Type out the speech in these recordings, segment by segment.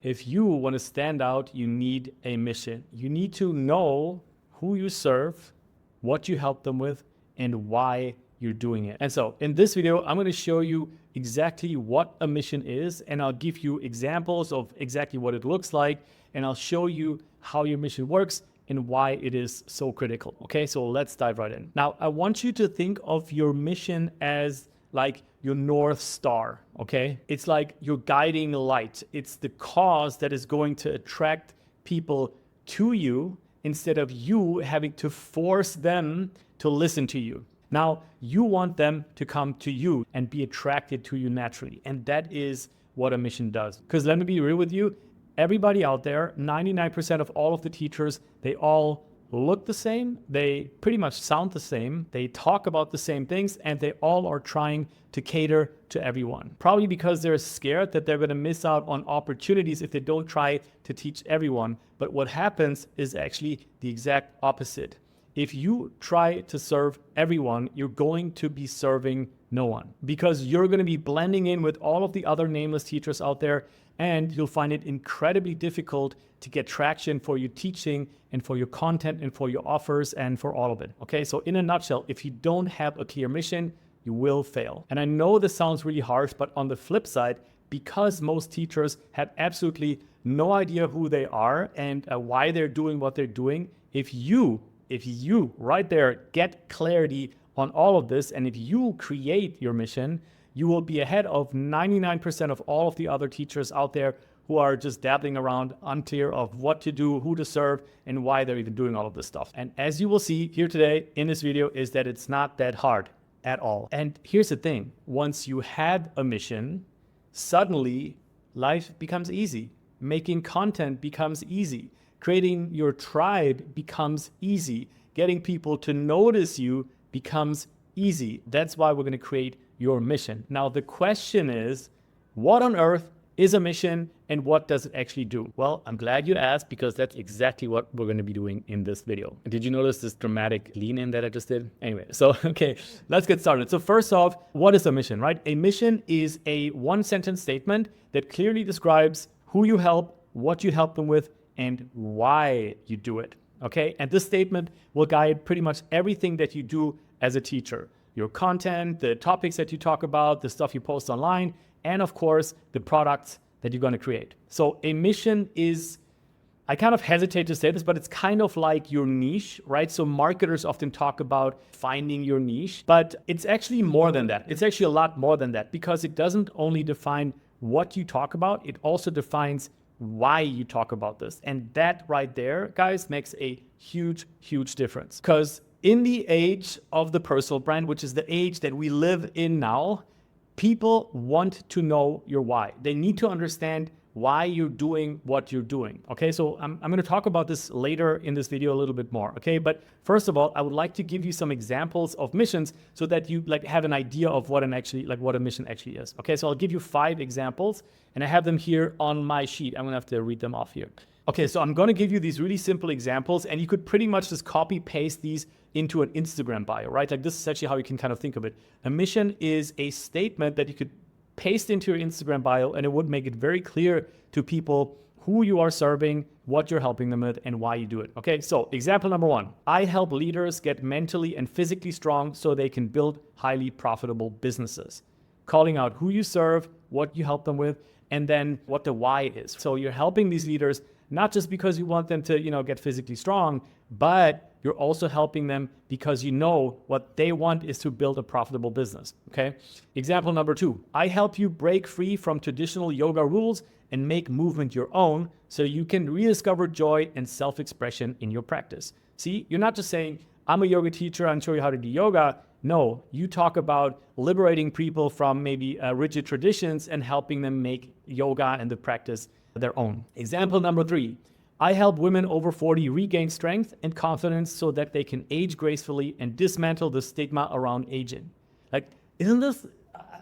If you want to stand out, you need a mission. You need to know who you serve, what you help them with, and why you're doing it. And so in this video, I'm going to show you exactly what a mission is, and I'll give you examples of exactly what it looks like, and I'll show you how your mission works and why it is so critical. Okay, so let's dive right in. Now, I want you to think of your mission as like your North Star, okay? It's like your guiding light. It's the cause that is going to attract people to you instead of you having to force them to listen to you. Now, you want them to come to you and be attracted to you naturally. And that is what a mission does. Because let me be real with you, everybody out there, 99% of all of the teachers, they all look the same, they pretty much sound the same, they talk about the same things, and they all are trying to cater to everyone. Probably because they're scared that they're going to miss out on opportunities if they don't try to teach everyone. But what happens is actually the exact opposite. If you try to serve everyone, you're going to be serving no one, because you're going to be blending in with all of the other nameless teachers out there, and you'll find it incredibly difficult to get traction for your teaching and for your content and for your offers and for all of it. Okay, so in a nutshell, if you don't have a clear mission, you will fail. And I know this sounds really harsh, but on the flip side, because most teachers have absolutely no idea who they are and why they're doing what they're doing, if you right there get clarity on all of this, and if you create your mission, you will be ahead of 99% of all of the other teachers out there who are just dabbling around, unclear of what to do, who to serve, and why they're even doing all of this stuff. And as you will see here today in this video, is that it's not that hard at all. And here's the thing, once you had a mission, suddenly life becomes easy. Making content becomes easy. Creating your tribe becomes easy. Getting people to notice you becomes easy. That's why we're going to create your mission. Now, the question is, what on earth is a mission and what does it actually do? Well, I'm glad you asked, because that's exactly what we're going to be doing in this video. Did you notice this dramatic lean in that I just did? Anyway, so, okay, let's get started. So first off, what is a mission, right? A mission is a one-sentence statement that clearly describes who you help, what you help them with, and why you do it, okay? And this statement will guide pretty much everything that you do as a teacher. Your content, the topics that you talk about, the stuff you post online, and of course, the products that you're going to create. So a mission is, I kind of hesitate to say this, but it's kind of like your niche, right? So marketers often talk about finding your niche, but it's actually more than that. It's actually a lot more than that, because it doesn't only define what you talk about, it also defines why you talk about this. And that right there, guys, makes a huge, huge difference. Because in the age of the personal brand, which is the age that we live in now, people want to know your why. They need to understand why you're doing what you're doing. Okay, so I'm going to talk about this later in this video a little bit more. Okay, but first of all, I would like to give you some examples of missions so that you have an idea of what what a mission actually is. Okay, so I'll give you 5 examples, and I have them here on my sheet. I'm going to have to read them off here. Okay, so I'm going to give you these really simple examples, and you could pretty much just copy paste these into an Instagram bio, right? Like, this is actually how you can kind of think of it. A mission is a statement that you could paste into your Instagram bio, and it would make it very clear to people who you are serving, what you're helping them with, and why you do it. Okay, so example number 1, I help leaders get mentally and physically strong so they can build highly profitable businesses. Calling out who you serve, what you help them with, and then what the why is. So you're helping these leaders not just because you want them to, get physically strong, but you're also helping them because you know what they want is to build a profitable business, okay? Example number 2, I help you break free from traditional yoga rules and make movement your own so you can rediscover joy and self-expression in your practice. See, you're not just saying, I'm a yoga teacher, I'll show you how to do yoga. No, you talk about liberating people from maybe rigid traditions and helping them make yoga and the practice their own. Example number 3, I help women over 40 regain strength and confidence so that they can age gracefully and dismantle the stigma around aging. Like, isn't this,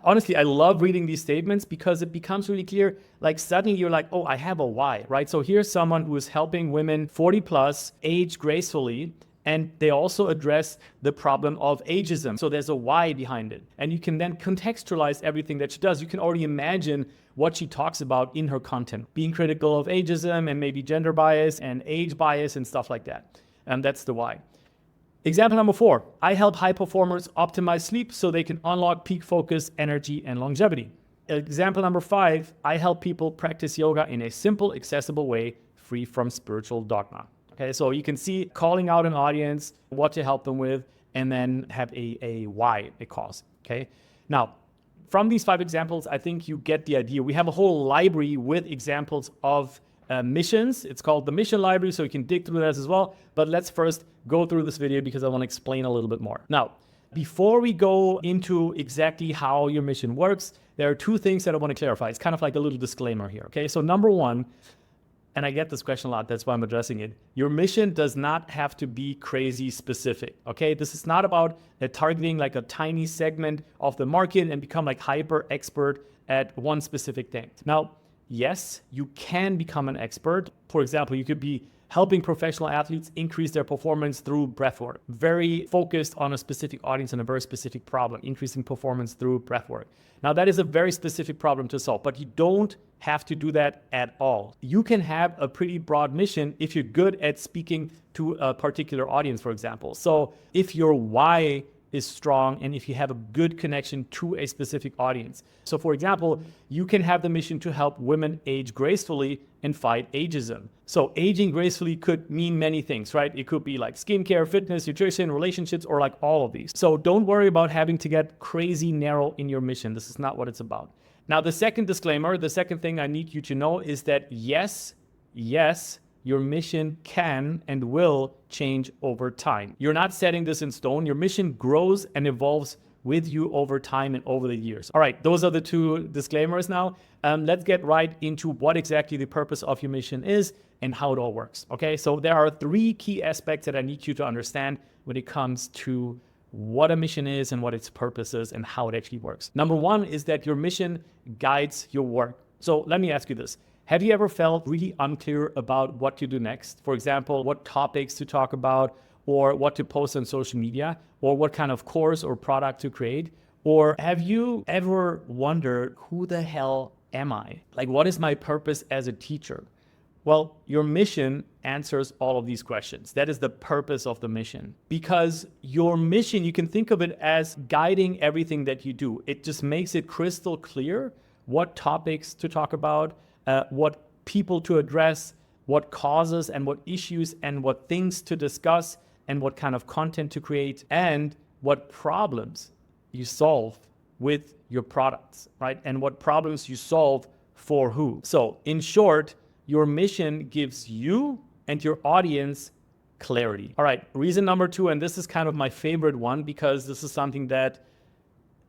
honestly, I love reading these statements because it becomes really clear. Like, suddenly you're like, oh, I have a why, right? So here's someone who is helping women 40 plus age gracefully And they also address the problem of ageism. So there's a why behind it. And you can then contextualize everything that she does. You can already imagine what she talks about in her content, being critical of ageism and maybe gender bias and age bias and stuff like that. And that's the why. Example number 4, I help high performers optimize sleep so they can unlock peak focus, energy, and longevity. Example number 5, I help people practice yoga in a simple, accessible way, free from spiritual dogma. Okay, so you can see calling out an audience, what to help them with, and then have a why, a cause. Okay, now from these 5 examples, I think you get the idea. We have a whole library with examples of missions. It's called the mission library, so you can dig through that as well. But let's first go through this video because I want to explain a little bit more. Now, before we go into exactly how your mission works, there are 2 things that I want to clarify. It's kind of like a little disclaimer here. Okay, so number 1, and I get this question a lot, that's why I'm addressing it. Your mission does not have to be crazy specific, okay? This is not about targeting like a tiny segment of the market and become like hyper expert at one specific thing. Now, yes, you can become an expert. For example, you could be helping professional athletes increase their performance through breathwork. Very focused on a specific audience and a very specific problem, increasing performance through breathwork. Now that is a very specific problem to solve, but you don't have to do that at all. You can have a pretty broad mission if you're good at speaking to a particular audience, for example. So if your why is strong and if you have a good connection to a specific audience. So for example, you can have the mission to help women age gracefully and fight ageism. So aging gracefully could mean many things, right? It could be like skincare, fitness, nutrition, relationships, or like all of these. So don't worry about having to get crazy narrow in your mission. This is not what it's about. Now, the second disclaimer, the second thing I need you to know is that yes, your mission can and will change over time. You're not setting this in stone. Your mission grows and evolves with you over time and over the years. All right, those are the 2 disclaimers now. Let's get right into what exactly the purpose of your mission is and how it all works. Okay, so there are 3 key aspects that I need you to understand when it comes to what a mission is and what its purpose is and how it actually works. Number 1 is that your mission guides your work. So let me ask you this. Have you ever felt really unclear about what to do next? For example, what topics to talk about, or what to post on social media, or what kind of course or product to create? Or have you ever wondered, who the hell am I? Like, what is my purpose as a teacher? Well, your mission answers all of these questions. That is the purpose of the mission. Because your mission, you can think of it as guiding everything that you do. It just makes it crystal clear what topics to talk about, what people to address, what causes and what issues and what things to discuss, and what kind of content to create, and what problems you solve with your products, right? And what problems you solve for who. So in short, your mission gives you and your audience clarity. All right, reason number 2, and this is kind of my favorite one because this is something that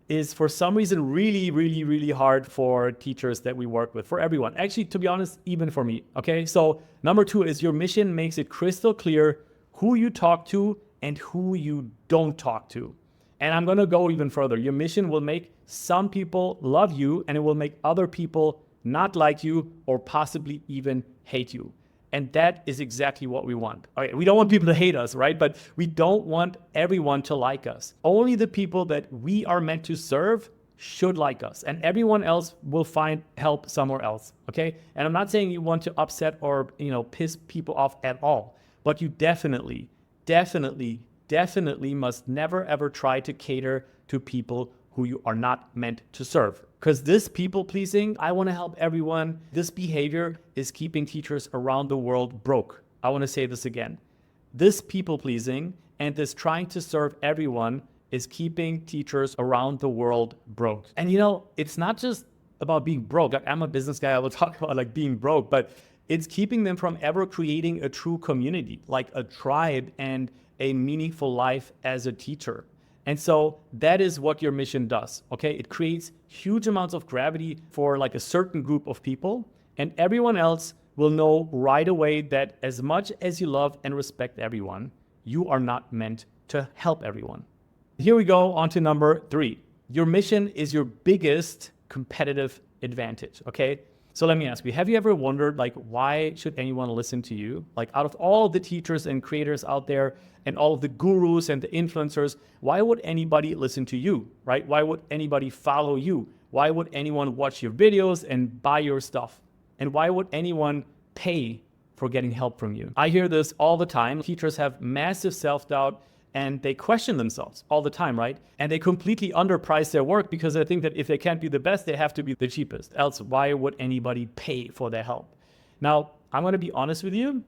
is for some reason really hard for teachers that we work with, for everyone. Actually, to be honest, even for me, okay? So number 2 is your mission makes it crystal clear who you talk to and who you don't talk to. And I'm gonna go even further. Your mission will make some people love you and it will make other people not like you or possibly even hate you. And that is exactly what we want. All right, we don't want people to hate us, right? But we don't want everyone to like us. Only the people that we are meant to serve should like us, and everyone else will find help somewhere else, okay? And I'm not saying you want to upset or, piss people off at all, but you definitely must never ever try to cater to people who you are not meant to serve. Because this people pleasing, I want to help everyone. This behavior is keeping teachers around the world broke. I want to say this again. This people pleasing and this trying to serve everyone is keeping teachers around the world broke. And it's not just about being broke. Like, I'm a business guy, I will talk about like being broke, but it's keeping them from ever creating a true community, like a tribe and a meaningful life as a teacher. And so that is what your mission does, okay? It creates huge amounts of gravity for like a certain group of people, and everyone else will know right away that as much as you love and respect everyone, you are not meant to help everyone. Here we go on to number 3. Your mission is your biggest competitive advantage, okay? So let me ask you, have you ever wondered, like, why should anyone listen to you? Like, out of all the teachers and creators out there and all of the gurus and the influencers, why would anybody listen to you, right? Why would anybody follow you? Why would anyone watch your videos and buy your stuff? And why would anyone pay for getting help from you? I hear this all the time. Teachers have massive self-doubt and they question themselves all the time, right? And they completely underprice their work because they think that if they can't be the best, they have to be the cheapest. Else, why would anybody pay for their help? Now, I'm going to be honest with you.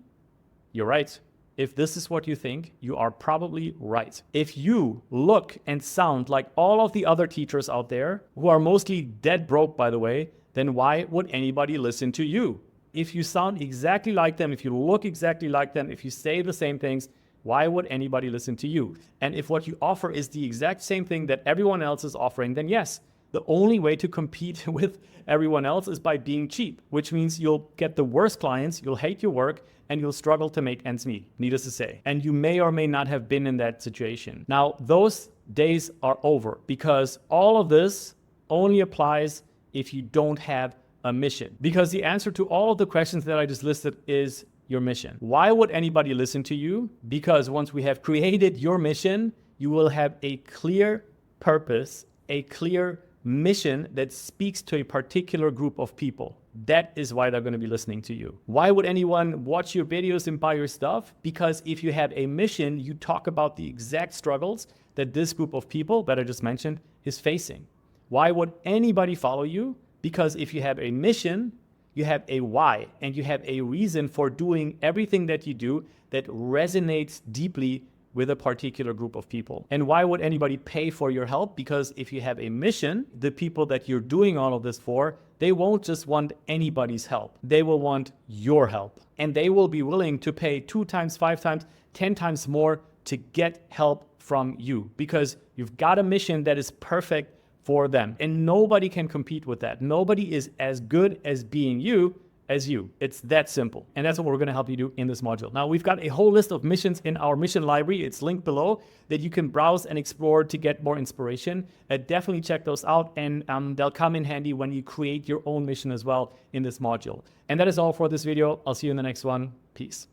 You're right. If this is what you think, you are probably right. If you look and sound like all of the other teachers out there, who are mostly dead broke, by the way, then why would anybody listen to you? If you sound exactly like them, if you look exactly like them, if you say the same things, why would anybody listen to you? And if what you offer is the exact same thing that everyone else is offering, then yes, the only way to compete with everyone else is by being cheap, which means you'll get the worst clients, you'll hate your work, and you'll struggle to make ends meet, needless to say. And you may or may not have been in that situation. Now, those days are over because all of this only applies if you don't have a mission. Because the answer to all of the questions that I just listed is your mission. Why would anybody listen to you? Because once we have created your mission, you will have a clear purpose, a clear mission that speaks to a particular group of people. That is why they're going to be listening to you. Why would anyone watch your videos and buy your stuff? Because if you have a mission, you talk about the exact struggles that this group of people that I just mentioned is facing. Why would anybody follow you? Because if you have a mission, you have a why, and you have a reason for doing everything that you do that resonates deeply with a particular group of people. And why would anybody pay for your help? Because if you have a mission, the people that you're doing all of this for, they won't just want anybody's help. They will want your help. And they will be willing to pay 2 times, 5 times, 10 times more to get help from you because you've got a mission that is perfect for them. And nobody can compete with that. Nobody is as good as being you as you. It's that simple. And that's what we're going to help you do in this module. Now, we've got a whole list of missions in our mission library. It's linked below that you can browse and explore to get more inspiration. Definitely check those out, and they'll come in handy when you create your own mission as well in this module. And that is all for this video. I'll see you in the next one. Peace.